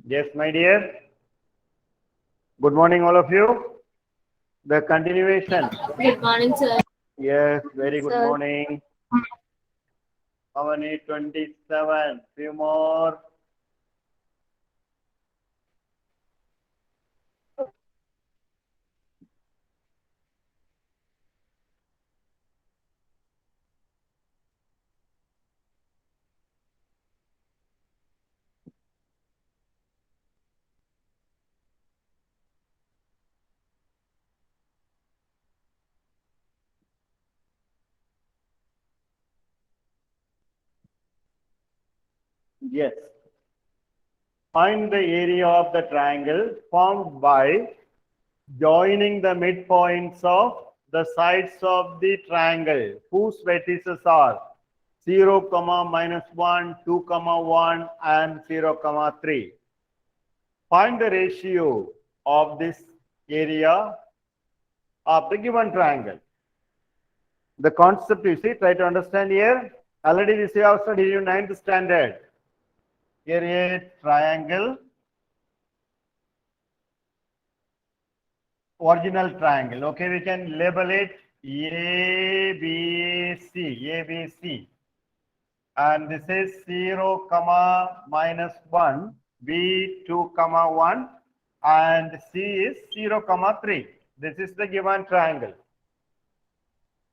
Yes, my dear. Good morning, all of you. The continuation. Good morning, sir. Yes, very good Sir. morning. How many? 27. Few more. Yes. Find the area of the triangle formed by joining the midpoints of the sides of the triangle whose vertices are 0, minus 1, 2, 1 and 0, 3. Find the ratio of this area of the given triangle. The concept you see, try to understand here. Already this you have studied in 9th standard. Here a triangle, original triangle. Okay, we can label it ABC. And this is 0, minus 1, B 2, 1, and C is 0, 3. This is the given triangle.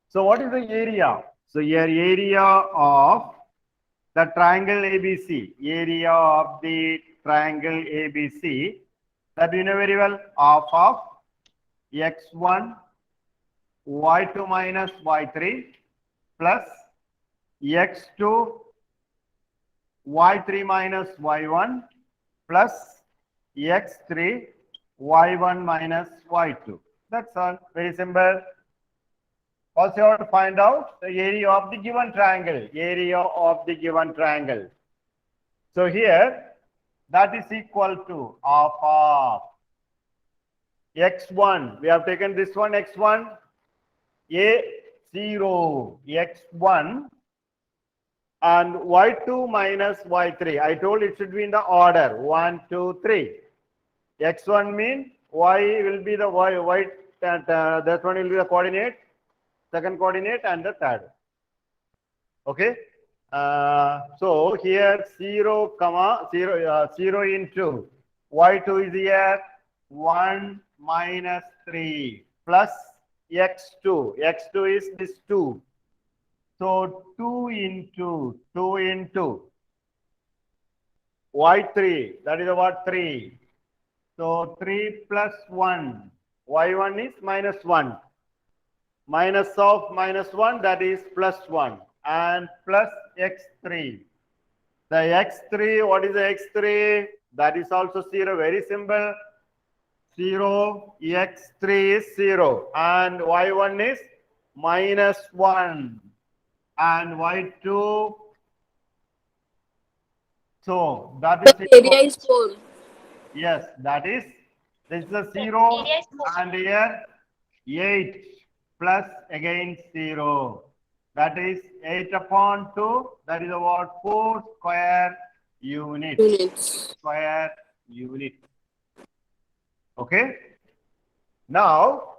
So what is the area? So here area of the triangle ABC, area of the triangle ABC, that you know very well, half of x1 y2 minus y3 plus x2 y3 minus y1 plus x3 y1 minus y2. That's all. Very simple. Also, you have to find out the area of the given triangle. Area of the given triangle. So here, that is equal to half of x1. We have taken this one, x1, a0, x1, and y2 minus y3. I told it should be in the order 1, 2, 3. x1 means y will be the y that one will be the coordinate, second coordinate, and the third. Okay. So here 0, 0 into y2 is here 1 minus 3 plus x2. x2 is this 2. So 2 into y3, that is what 3. So 3 plus 1, y1 is minus 1. Minus of minus 1, that is plus 1, and plus x3. The x3, what is the x3? That is also 0, very simple. 0, x3 is 0, and y1 is minus 1, and y2. So that is Area is 4. yes, that is, this is a 0, and here 8 plus again 0. That is 8 upon 2. That is about 4 square units. Square unit. Okay. Now,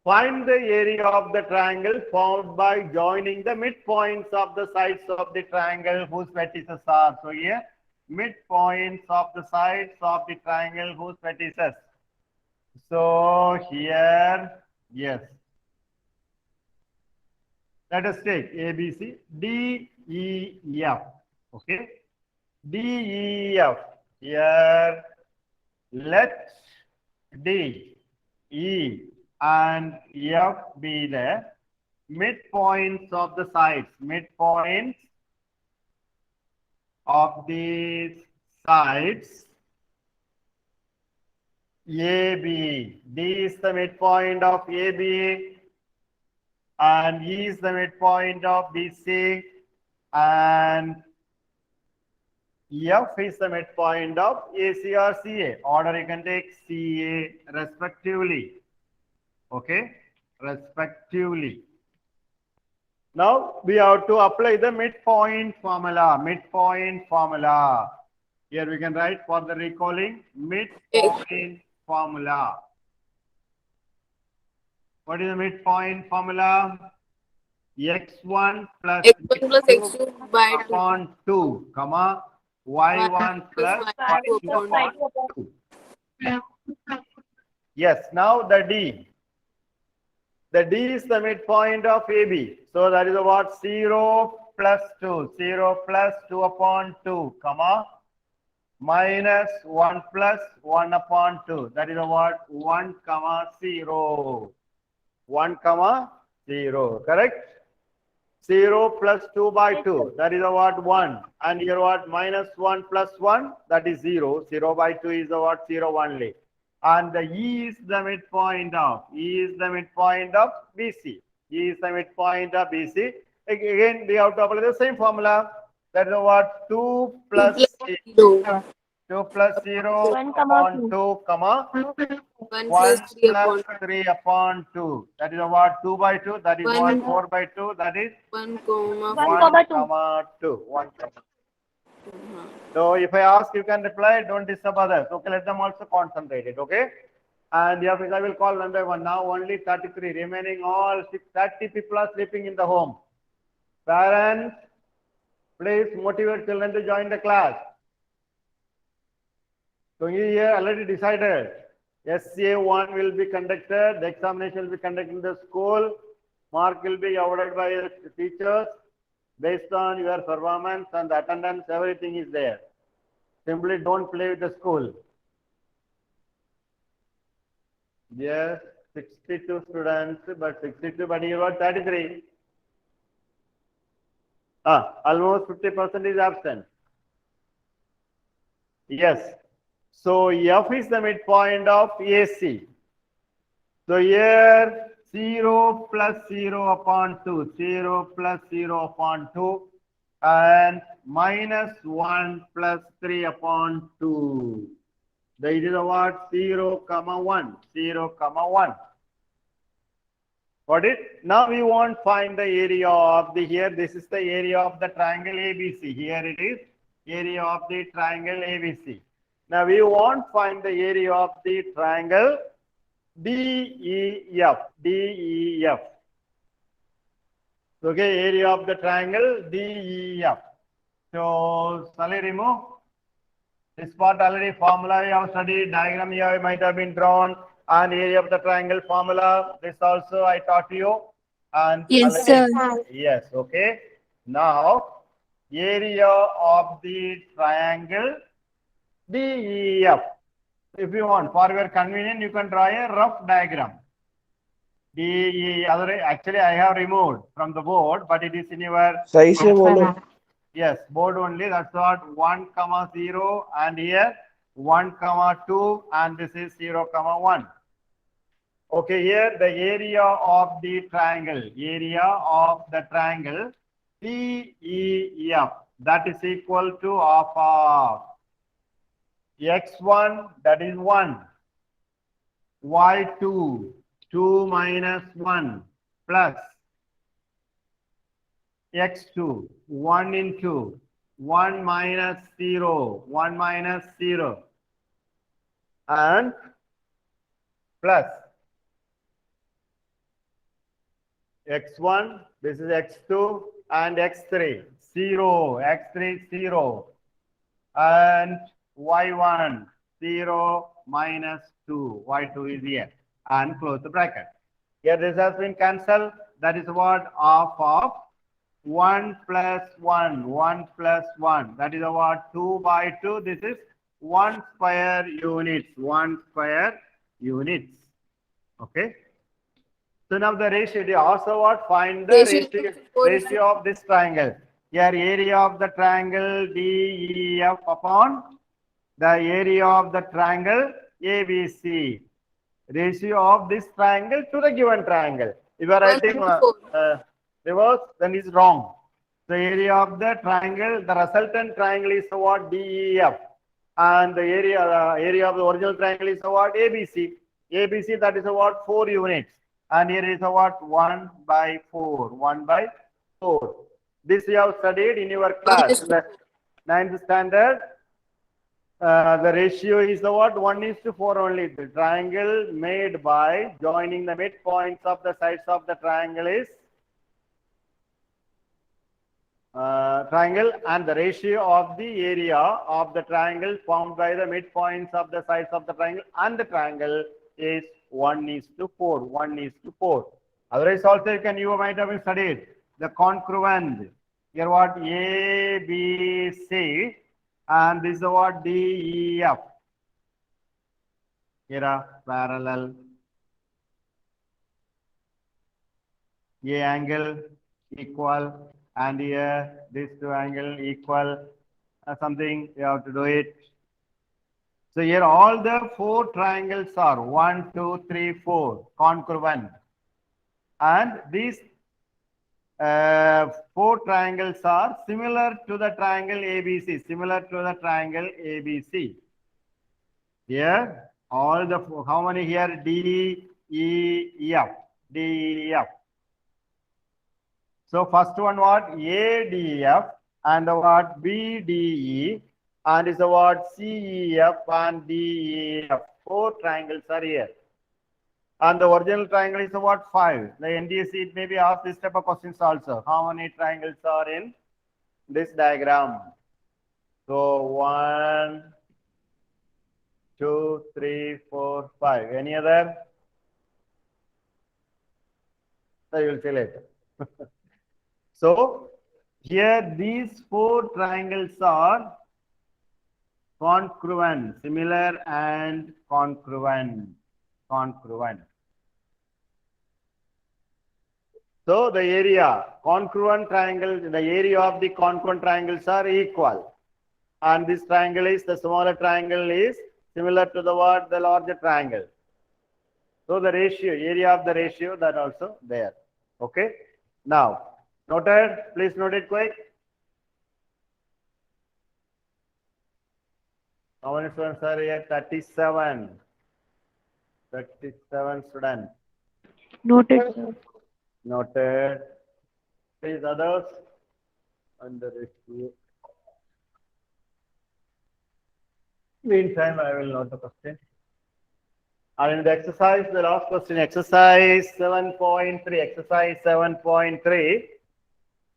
find the area of the triangle formed by joining the midpoints of the sides of the triangle whose vertices are. So here, midpoints of the sides of the triangle whose vertices. So here, yes. Let us take ABC, D, E, F. Okay. D, E, F. Here, let D, E, and F be the midpoints of the sides. Midpoints of these sides. AB. D is the midpoint of AB. And E is the midpoint of BC, and F is the midpoint of AC or CA. Order you can take CA respectively. Okay, respectively. Now we have to apply the midpoint formula. Midpoint formula. Here we can write for the recalling midpoint formula. What is the midpoint formula? X1 plus x1 plus x2 x2 by 2. upon 2, comma, y1 plus y2 y2 upon upon 2. Yes, now the D. The D is the midpoint of AB. So that is what? 0 plus 2. 0 plus 2 upon 2, comma, minus 1 plus 1 upon 2. That is what? 1 comma 0. 1 comma 0. Correct? 0 plus 2 by 2. That is what? 1. And here what? Minus 1 plus 1. That is 0. 0 by 2 is the what? 0 only. And the E is the midpoint of BC. E is the midpoint of BC. Again, we have to apply the same formula. That is what? 2 plus 0. 2 plus 0 1 comma upon 2. 2, comma 1 1 plus 3 plus upon 3 upon 2. That is what? 2 by 2. That is what? 1. 4 by 2. That is 1 comma 1 1 comma 2. comma 2. 1 comma 2. 2. So if I ask, you can reply. Don't disturb others. Okay, let them also concentrate it. Okay. And yeah, I will call one by one. Now only 33 remaining. All 30 people are sleeping in the home. Parents, please motivate children to join the class. So here already decided. SA1 will be conducted. The examination will be conducted in the school. Mark will be awarded by the teachers based on your performance and the attendance. Everything is there. Simply don't play with the school. Yes, 62 students, but 62, but you got 33. Almost 50% is absent. Yes. So F is the midpoint of AC. So here 0 plus 0 upon 2, 0 plus 0 upon 2, and minus 1 plus 3 upon 2. That is what? 0 comma 1, 0 comma 1. Got it? Now we want find the area of the here. This is the area of the triangle ABC. Here it is area of the triangle ABC. Now we want find the area of the triangle DEF. DEF. Okay, area of the triangle DEF. So shall I remove? This part already formula you have studied, diagram here might have been drawn, and area of the triangle formula. This also I taught you. And Yes, already- sir. Yes, okay. Now, area of the triangle DEF. If you want, for your convenience, you can draw a rough diagram. Actually, I have removed from the board, but it is in your सही से बोलो yes board only. That's what 1 comma 0, and here 1 comma 2, and this is 0 comma 1. Okay, here the area of the triangle, DEF, that is equal to half of x1, that is 1, y2, 2 minus 1, plus x2, 1 into 1 minus 0, 1 minus 0, and plus x1, this is x2, and x3, 0, x3, 0, and y1, 0 minus 2, y2 is here, and close the bracket. Here this has been cancelled. That is what? Half of 1 plus 1, 1 plus 1. That is what? 2 by 2. This is 1 square units, 1 square units. Okay. So now the ratio, they also what? Find the ratio of this triangle. Here area of the triangle DEF upon the area of the triangle ABC. Ratio of this triangle to the given triangle. If you are writing reverse, then it's wrong. The area of the triangle, the resultant triangle is what? DEF. And the area of the original triangle is what? ABC. ABC, that is what? 4 units. And here is what? 1 by 4. 1 by 4. This you have studied in your class. 9th standard. The ratio is the what? 1:4 only. The triangle made by joining the midpoints of the sides of the triangle is triangle, and the ratio of the area of the triangle formed by the midpoints of the sides of the triangle and the triangle is 1:4. 1:4. Otherwise, also you might have studied the congruent. Here what? A, B, C, and this is what? D, E, F. Here are parallel. A angle equal, and here these two angle equal. Something you have to do it. So here all the four triangles are 1, 2, 3, 4 congruent, and these four triangles are similar to the triangle ABC. Similar to the triangle ABC. Here all the how many here? D, E, F. D, E, F. So first one what? ADF, and the what? BDE, and is the what? CEF and DEF. Four triangles are here. And the original triangle is the what? 5. The NDSC, it may be asked this type of questions also. How many triangles are in this diagram? So 1, 2, 3, 4, 5. Any other? So you will see later. So here these four triangles are congruent, similar and congruent. Congruent. So the area, congruent triangle, the area of the congruent triangles are equal. And this triangle is, the smaller triangle is similar to the what? The larger triangle. So the ratio, area of the ratio, that also there. Okay. Now, noted? Please note it quick. How many students are here? 37. 37 students. Noted, sir. Noted. Please others. Under review. Meantime, I will note the question. And in the exercise, the last question, exercise 7.3. Exercise 7.3.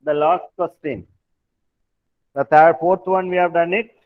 The last question. The fourth one we have done it.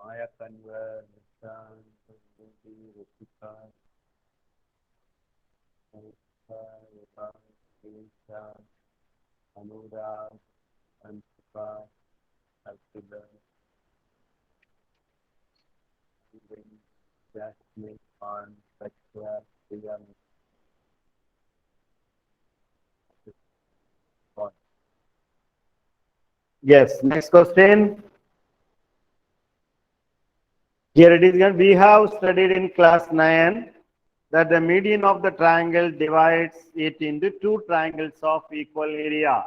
Maya convert, Anurag, Ansuka, Artida, Jasmine, Khan, Satya, Priya. Yes, next question. Here it is again. We have studied in class 9 that the median of the triangle divides it into two triangles of equal area.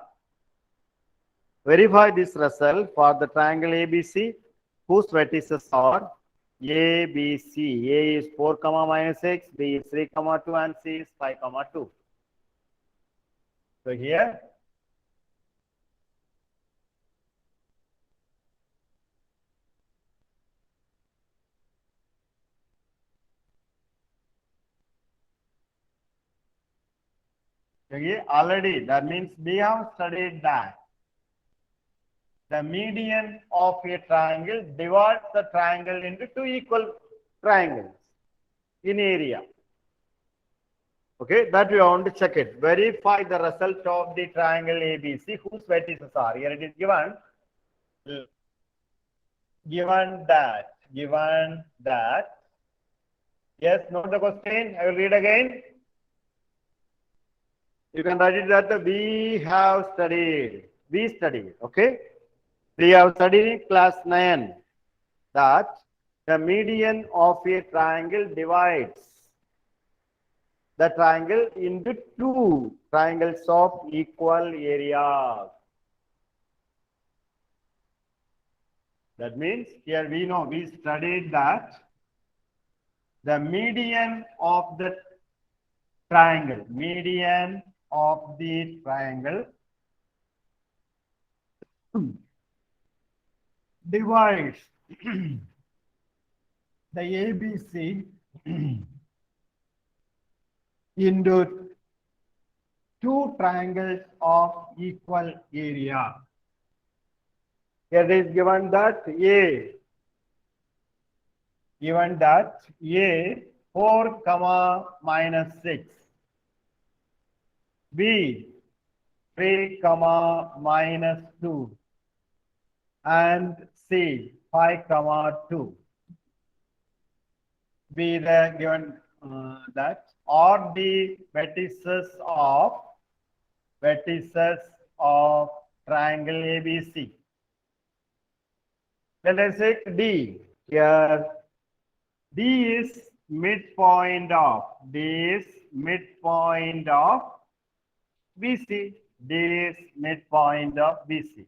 Verify this result for the triangle ABC, whose vertices are A, B, C. A is 4 comma minus 6, B is 3 comma 2, and C is 5 comma 2. So here, okay, already that means we have studied that the median of a triangle divides the triangle into two equal triangles in area. Okay, that we want to check it. Verify the result of the triangle ABC whose vertices are. Here it is given. Given that. Yes, note the question. I will read again. You can write it that we have studied. We studied. Okay. We have studied in class 9 that the median of a triangle divides the triangle into two triangles of equal area. That means here we know we studied that the median of the triangle divides the ABC into two triangles of equal area. Here it is given that A 4 comma minus 6, B 3 comma minus 2, and C 5 comma 2 be the given that are the vertices of triangle ABC. Let us take D. Here D is midpoint of BC. D is midpoint of BC.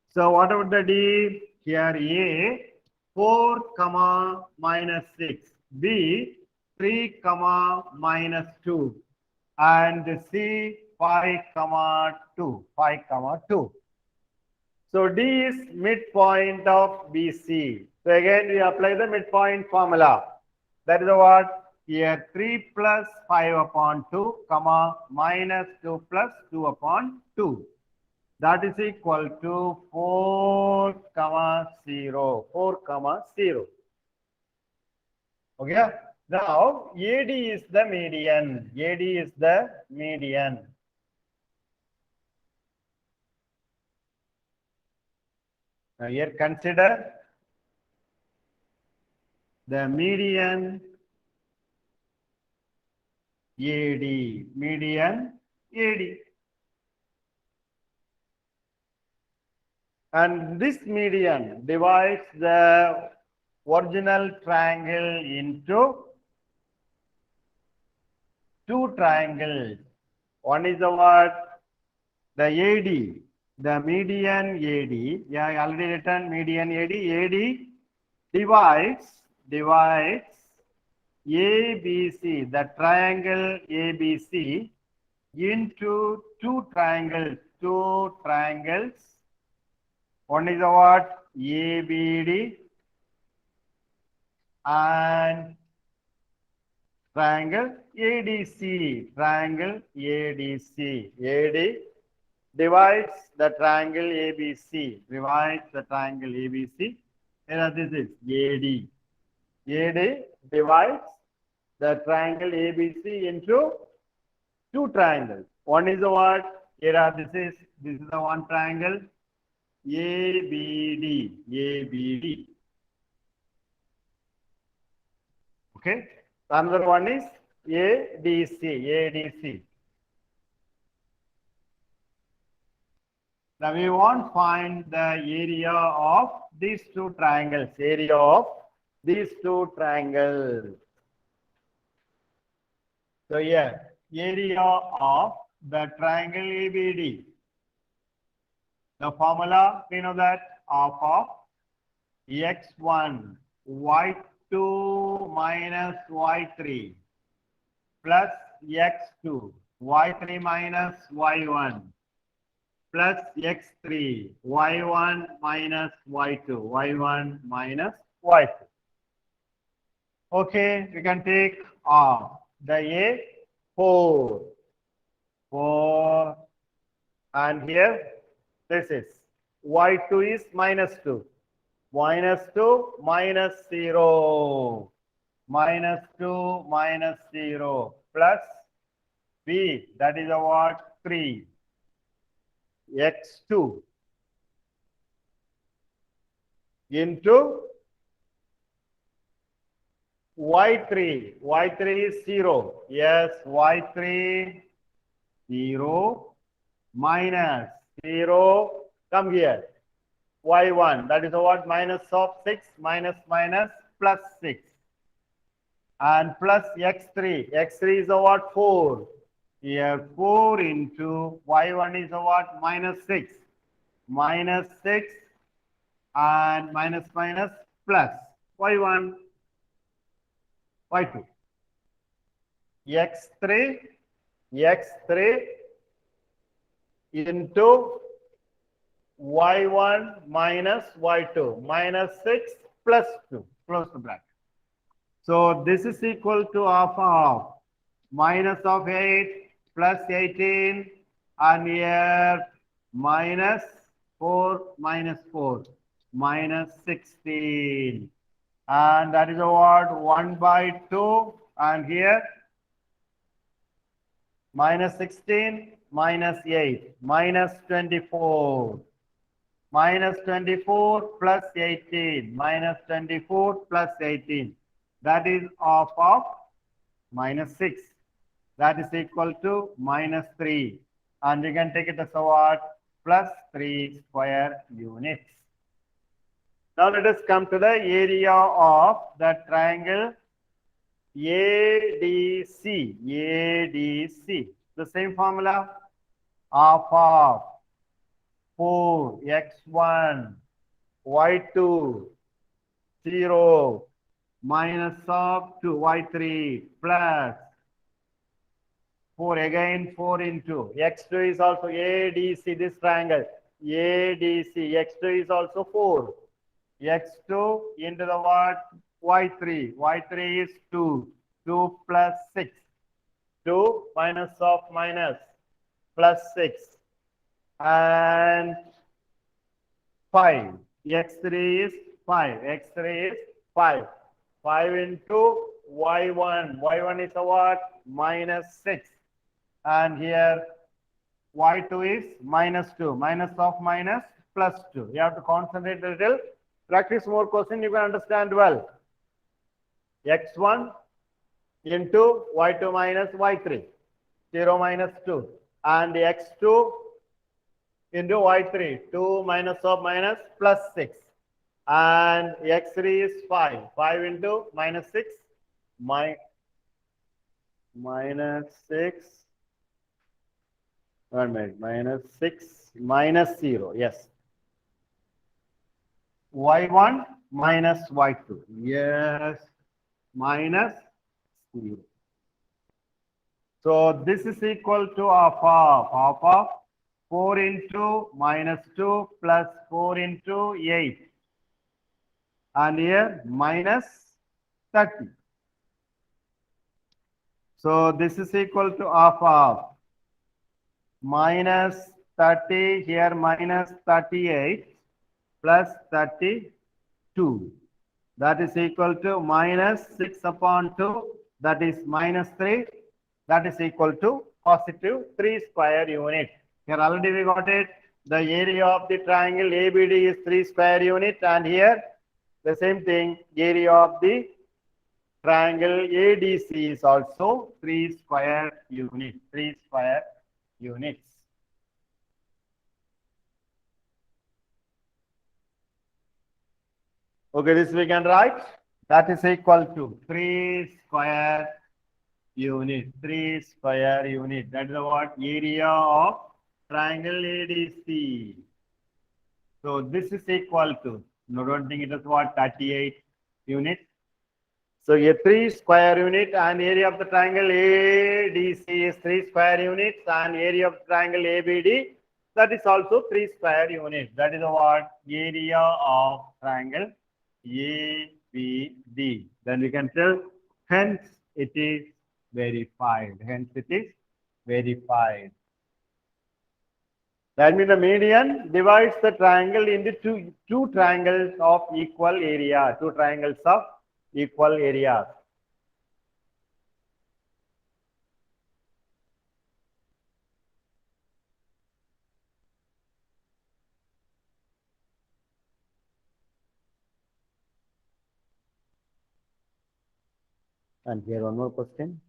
So what about the D? Here A 4 comma minus 6, B 3 comma minus 2, and C 5 comma 2. So D is midpoint of BC. So again we apply the midpoint formula. That is what? Here 3 plus 5 upon 2 comma minus 2 plus 2 upon 2. That is equal to 4 comma 0. Okay. Now AD is the median. Now here consider the median AD. And this median divides the original triangle into two triangles. One is the what? The AD, the median AD. Yeah, I already written median AD. AD divides ABC, the triangle ABC, into two triangles. One is the what? ABD and triangle ADC. AD divides the triangle ABC. Here this is AD. AD divides the triangle ABC into two triangles. One is the what? Here this is the one triangle. ABD. Okay. Another one is ADC. Now we want to find the area of these two triangles. So here, area of the triangle ABD. The formula, we know that half of x1 y y2 minus y3 plus x2, y3 minus y1 plus x3, y1 minus y2, y1 minus y2. Okay, we can take the A 4, 4, and here this is y2 is minus 2, minus 2 minus 0, minus 2 minus 0 plus B, that is a what? 3, x2 into y3, y3 is 0, yes, y3 0 minus 0, come here, y1, that is a what? Minus of 6, minus minus plus 6, and plus x3, x3 is a what? 4, here 4 into y1 is a what? Minus 6, minus 6, and minus minus plus y1, y2, x3, x3 into y1 minus y2, minus 6 plus 2, close the bracket. So this is equal to half minus of 8 plus 18, and here minus 4 minus 4, minus 16. And that is a what? 1 by 2, and here minus 16, minus 8, minus 24, minus 24 plus 18, minus 24 plus 18. That is half of minus 6. That is equal to minus 3. And you can take it as a what? Plus 3 square units. Now let us come to the area of the triangle ADC. ADC. The same formula. Half of 4x1 y2 0 minus of 2 y3 plus 4, again 4 into x2 is also ADC, this triangle ADC, x2 is also 4, x2 into the what? y3, y3 is 2, 2 plus 6, 2 minus of minus plus 6, and 5, x3 is 5, x3 is 5, 5 into y1, y1 is a what? Minus 6, and here y2 is minus 2, minus of minus plus 2. You have to concentrate a little, practice more question, you can understand well. x1 into y2 minus y3, 0 minus 2, and x2 into y3, 2 minus of minus plus 6, and x3 is 5, 5 into minus 6, minus 6, 1 minute, minus 6, minus 0, yes. y1 minus y2, yes, minus 0. So this is equal to half of 4 into minus 2 plus 4 into 8, and here minus 30. So this is equal to half of minus 30, here minus 38 plus 32. That is equal to minus 6 upon 2, that is minus 3, that is equal to positive 3 square unit. Here already we got it. The area of the triangle ABD is 3 square unit, and here the same thing, area of the triangle ADC is also 3 square unit, 3 square units. Okay, this we can write. That is equal to 3 square unit, 3 square unit. That is what? Area of triangle ADC. So this is equal to, no, don't think it is what? 38 units. So a 3 square unit and area of the triangle ADC is 3 square units and area of the triangle ABD, that is also 3 square units. That is what area of triangle ABD. Then we can tell hence it is verified. Hence it is verified. That means the median divides the triangle into two triangles of equal area, two triangles of equal areas. And here one more question.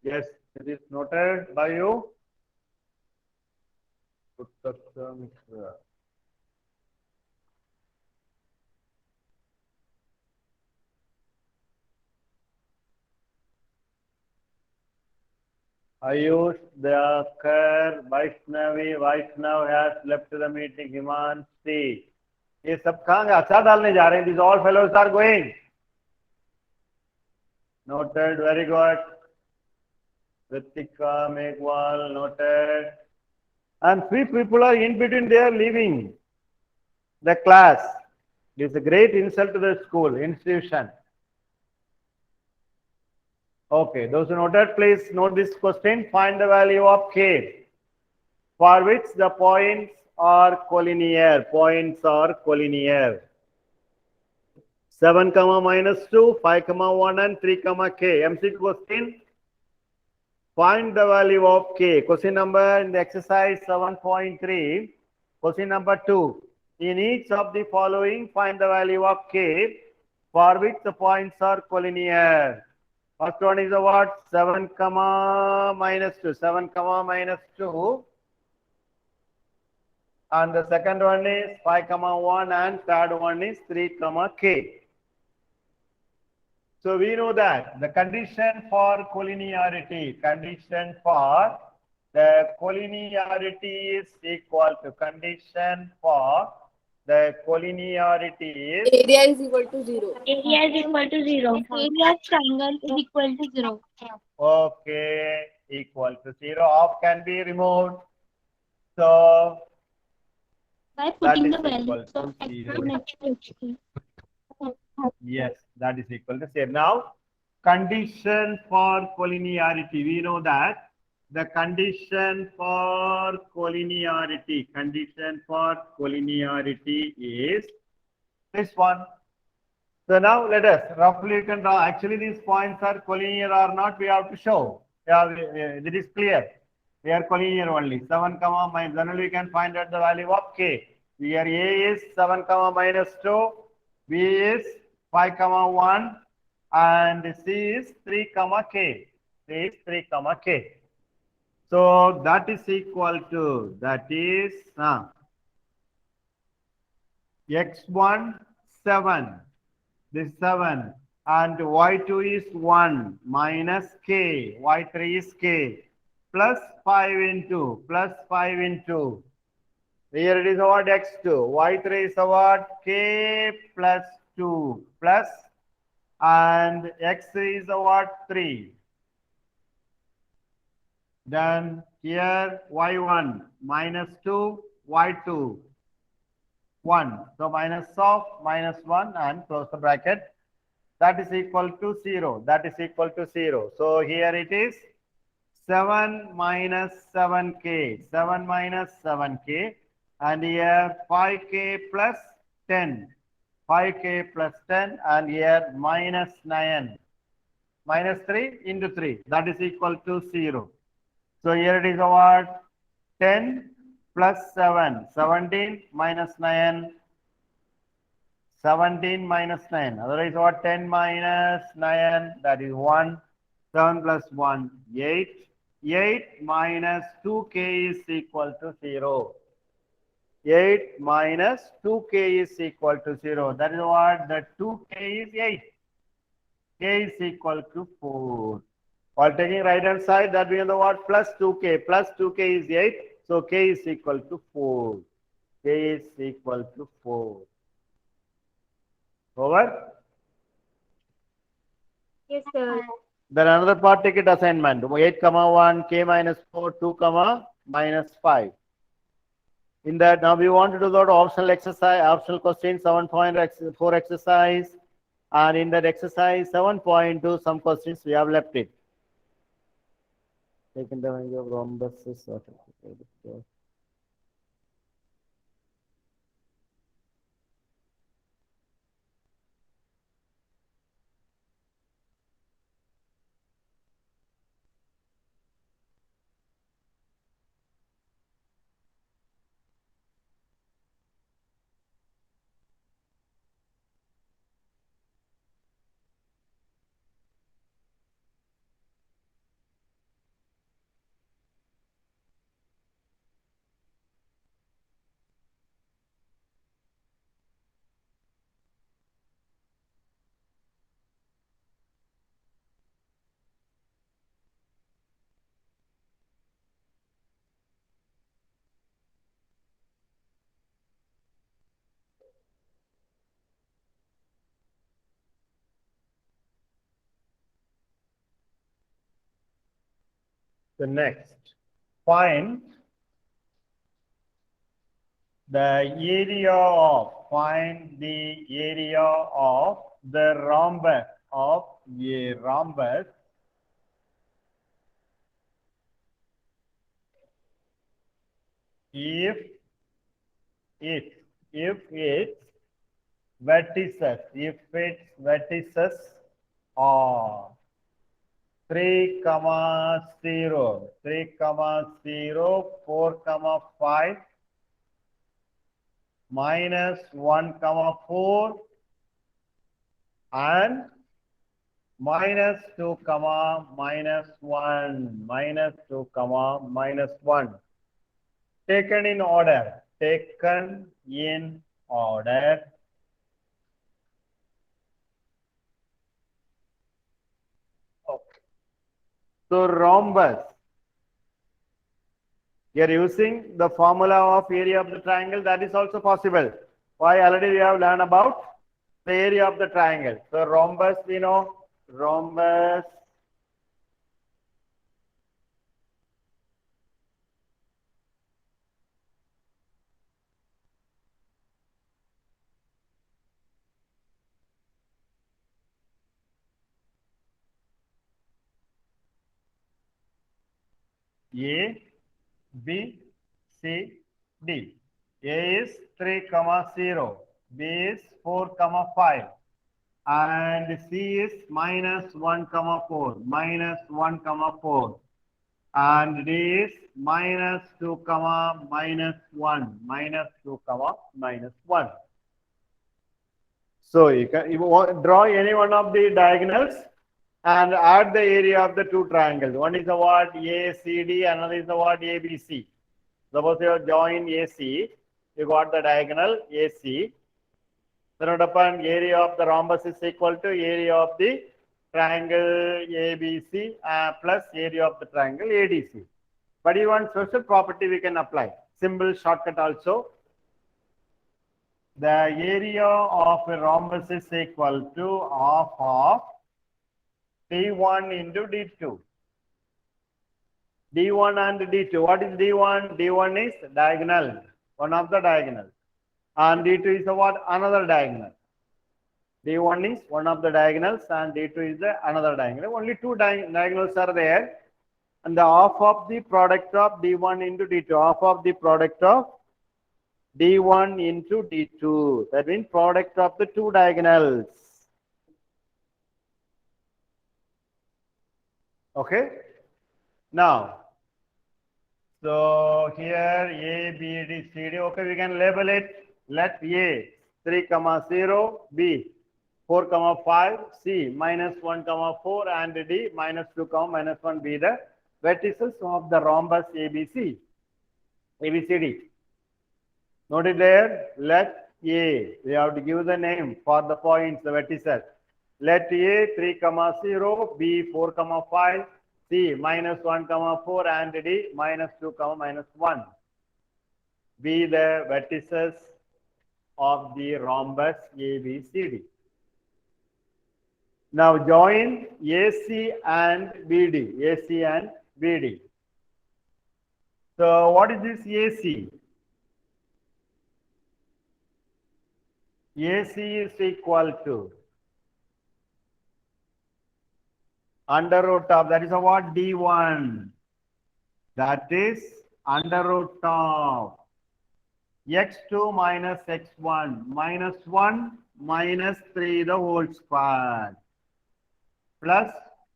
Yes, it is noted by you. Ayush, Dakar, Vaishnav has left the meeting. Himanshi. ये सब कहाँ अचार डालने जा रहे हैं? These all fellows are going. Noted, very good. Ritika, Megwal, noted. And 3 people are in between, they are leaving the class. It is a great insult to the school, institution. Okay, those who noted, please note this question. Find the value of k, for which the points are collinear. Points are collinear. 7, -2, 5, 1, and 3, k. MCQ question. Find the value of k. Question number in the exercise 7.3. Question number 2. In each of the following, find the value of k, for which the points are collinear. First one is the what? 7, -2. 7, -2. And the second one is 5, 1, and third one is 3, k. So we know that the condition for collinearity is equal to condition for the collinearity is Area is equal to 0. Area is equal to 0. Area of triangle is equal to 0. okay equal to 0. Off can be removed. So By that putting is the value equal to of x 0. next to h. Yes, that is equal to 0. Now, condition for collinearity. We know that the condition for collinearity is this one. So now let us roughly you can draw. Actually, these points are collinear or not, we have to show. Yeah, it is clear. They are collinear only. 7 comma minus, then we can find out the value of k. Here A is 7 comma minus 2, B is 5 comma 1, and C is 3 comma k. C is 3 comma k. So that is equal to, that is x1 7, this 7, and y2 is 1 minus k, y3 is k, plus 5 into, here it is what x2, y3 is what k plus 2 plus, and x3 is what 3. Then here y1 minus 2, y2 1. So minus of minus 1 and close the bracket. That is equal to 0. That is equal to 0. So here it is 7 minus 7k. 7 minus 7k. And here 5k plus 10. 5k plus 10. And here minus 9. Minus 3 into 3. That is equal to 0. So here it is what? 10 plus 7. 17 minus 9. 17 minus 9. Otherwise, what? 10 minus 9, that is 1. 7 plus 1, 8. 8 minus 2k is equal to 0. 8 minus 2k is equal to 0. That is what? The 2k is 8. K is equal to 4. While taking right hand side, that being the what? Plus 2k. Plus 2k is 8. So k is equal to 4. K is equal to 4. Over? Yes, sir. Then another part, take it assignment. 8 comma 1, k minus 4, 2 comma minus 5. In that, now we want to do that optional exercise, optional question 7.4 exercise. And in that exercise 7.2, some questions we have left it. Taken the value of rhombuses. The next, find the area of, find the area of the rhombus of a rhombus if its vertices are 3 comma 0, 3 comma 0, 4 comma 5, minus 1 comma 4, and minus 2 comma minus 1, minus 2 comma minus 1. Taken in order, taken in order. Okay. So rhombus, you are using the formula of area of the triangle, that is also possible. Why? Already we have learned about the area of the triangle. So rhombus, we know, rhombus A, B, C, D. A is 3 comma 0, B is 4 comma 5, and C is minus 1 comma 4, minus 1 comma 4, and D is minus 2 comma minus 1, minus 2 comma minus 1. So you draw any one of the diagonals and add the area of the two triangles. One is the what ACD, another is the what ABC. Suppose you have joined AC, you got the diagonal AC. Then upon area of the rhombus is equal to area of the triangle ABC plus area of the triangle ADC. But you want special property we can apply. Simple shortcut also. The area of a rhombus is equal to half of D1 into D2. D1 and D2. What is D1? D1 is diagonal, one of the diagonals. And D2 is what? Another diagonal. D1 is one of the diagonals and D2 is another diagonal. Only two diagonals are there. And the half of the product of D1 into D2. Half of the product of D1 into D2. That means product of the two diagonals. Okay. Now, so here A, B, D, C, D. Okay, we can label it. Let A 3, 0, B 4, 5, C minus 1, 4, and D minus 2, minus 1 be the vertices of the rhombus ABC. ABCD. Note it there. Let A. We have to give the name for the points, the vertices. Let A 3, 0, B 4, 5, C minus 1, 4, and D minus 2, minus 1 be the vertices of the rhombus ABCD. Now join AC and BD. AC and BD. So what is this AC? AC is equal to under root of, that is a what? D1. That is under root of x2 minus x1 minus 1 minus 3 the whole square plus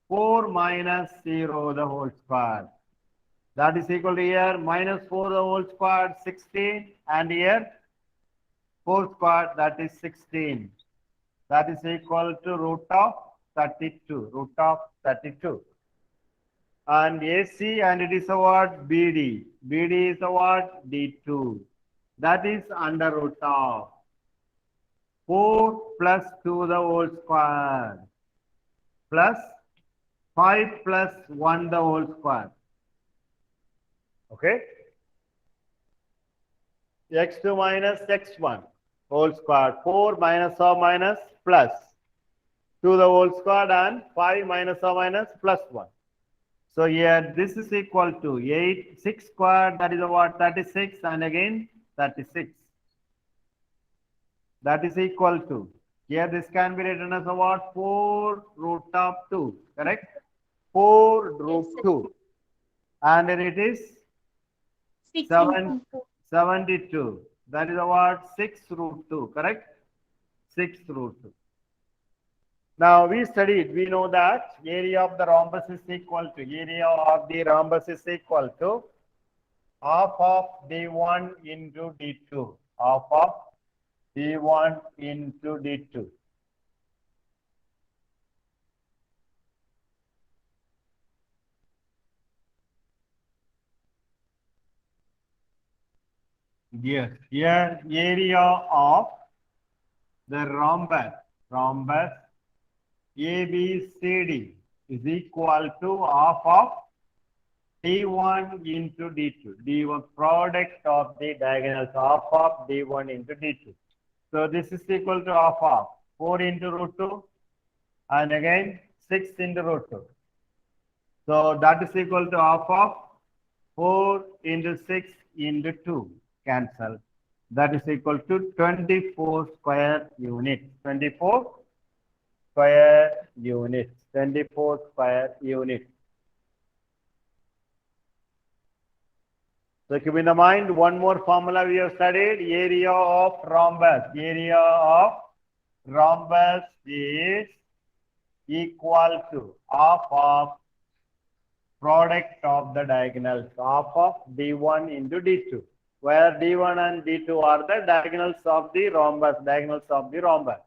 4 minus 0 the whole square. That is equal to here minus 4 the whole square 16 and here 4 square that is 16. That is equal to root of 32. Root of 32. And AC and it is a what? BD. BD is a what? D2. That is under root of 4 plus 2 the whole square plus 5 plus 1 the whole square. Okay. x2 minus x1 whole square. 4 minus or minus plus 2 the whole square and 5 minus or minus plus 1. So here this is equal to 8, 6 square, that is what? 36 and again 36. That is equal to, here this can be written as a what? 4 root of 2, correct? 4 root 2. And then it is 72. That is a what? 6 root 2, correct? 6 root 2. Now we studied, we know that area of the rhombus is equal to half of D1 into D2. Half of D1 into D2. Yes, here area of the rhombus ABCD is equal to half of D1 into D2. D1 product of the diagonals, half of D1 into D2. So this is equal to half of 4 into root 2 and again 6 into root 2. So that is equal to half of 4 into 6 into 2. Cancel. That is equal to 24 square units. 24 square units. 24 square units. So keep in the mind one more formula we have studied. Area of rhombus. Area of rhombus is equal to half of product of the diagonals, half of D1 into D2, where D1 and D2 are the diagonals of the rhombus, diagonals of the rhombus.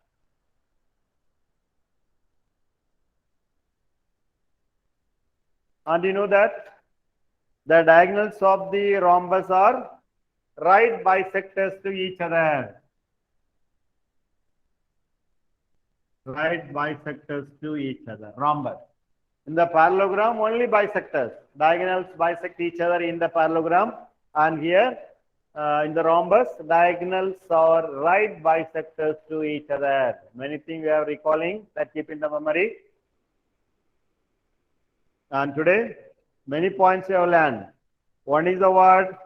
And you know that the diagonals of the rhombus are right bisectors to each other. Right bisectors to each other, rhombus. In the parallelogram, only bisectors. Diagonals bisect each other in the parallelogram, and here in the rhombus, diagonals are right bisectors to each other. Many things we are recalling that keep in the memory. And today, many points we have learned. One is the word,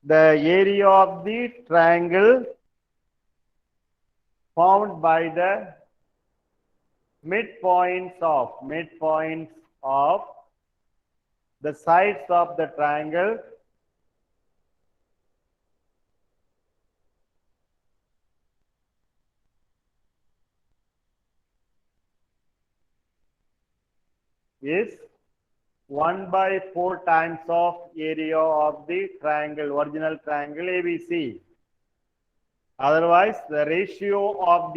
the area of the triangle formed by the midpoints of the sides of the triangle is 1/4 times of area of the triangle, original triangle ABC. Otherwise, the ratio of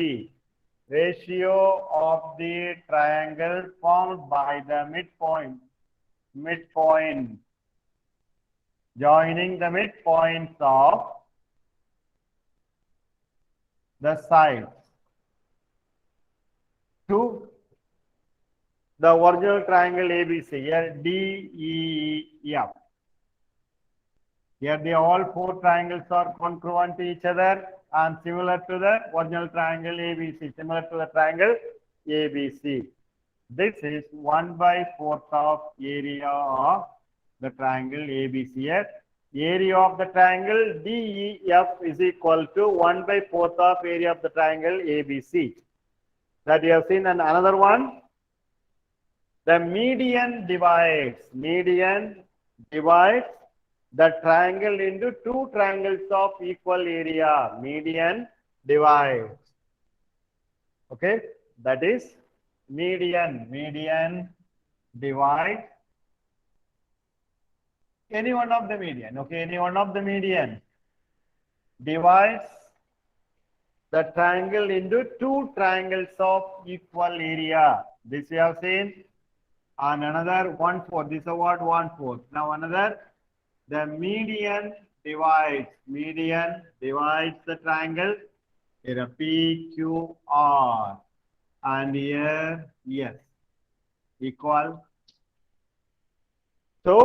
the triangle formed by the midpoint joining the midpoints of the sides to the original triangle ABC, here DEF. Here all four triangles are congruent to each other and similar to the original triangle ABC, similar to the triangle ABC. This is 1/4 of area of the triangle ABC. Here, area of the triangle DEF is equal to 1/4 of area of the triangle ABC. That you have seen. And another one, the median divides the triangle into two triangles of equal area. Median divides. Okay, that is median divides any one of the median. Okay, any one of the median divides the triangle into two triangles of equal area. This we have seen. And another 1/4. This is the word 1/4. Now another, the median divides the triangle. Here PQR and here yes equal. So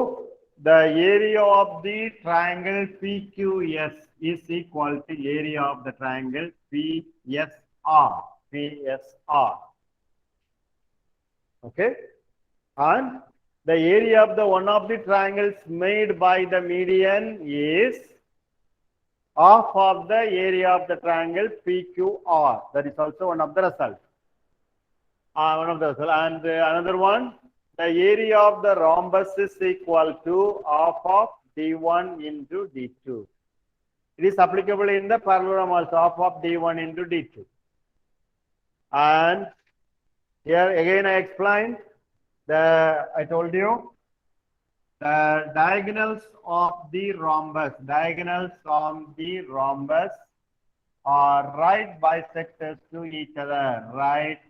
the area of the triangle PQS is equal to area of the triangle PSR. Okay. And the area of the one of the triangles made by the median is half of the area of the triangle PQR. That is also one of the results. And another one, the area of the rhombus is equal to half of D1 into D2. It is applicable in the parallelogram also, half of D1 into D2. And here again I explained. I told you the diagonals of the rhombus are right bisectors to each other. Right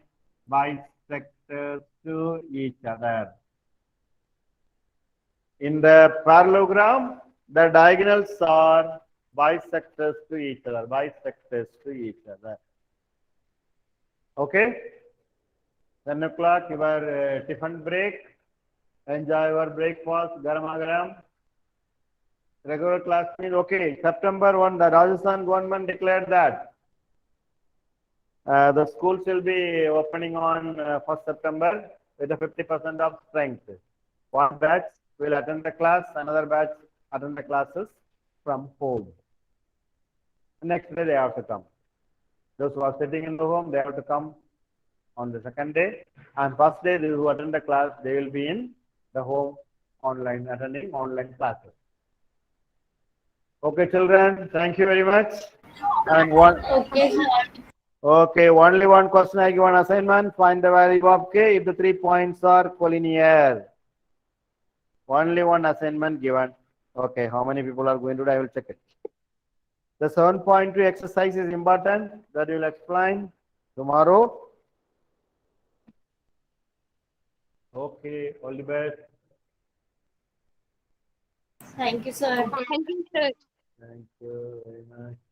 bisectors to each other. In the parallelogram, the diagonals are bisectors to each other. Okay. 10 o'clock, your tiffin break. Enjoy your breakfast, garam. Regular class means okay. September 1, the Rajasthan government declared that the schools will be opening on 1st September with a 50% of strength. One batch will attend the class, another batch attend the classes from home. Next day they have to come. Those who are sitting in the home, they have to come on the second day, and first day those who attend the class, they will be in the home online, attending online classes. Okay, children, thank you very much. And only one question I give one assignment. Find the value of k if the 3 points are collinear. Only one assignment given. Okay, how many people are going to do? I will check it. The 7.2 exercise is important. That you will explain tomorrow. Okay, all the best. Thank you, sir. Thank you, sir. Thank you very much.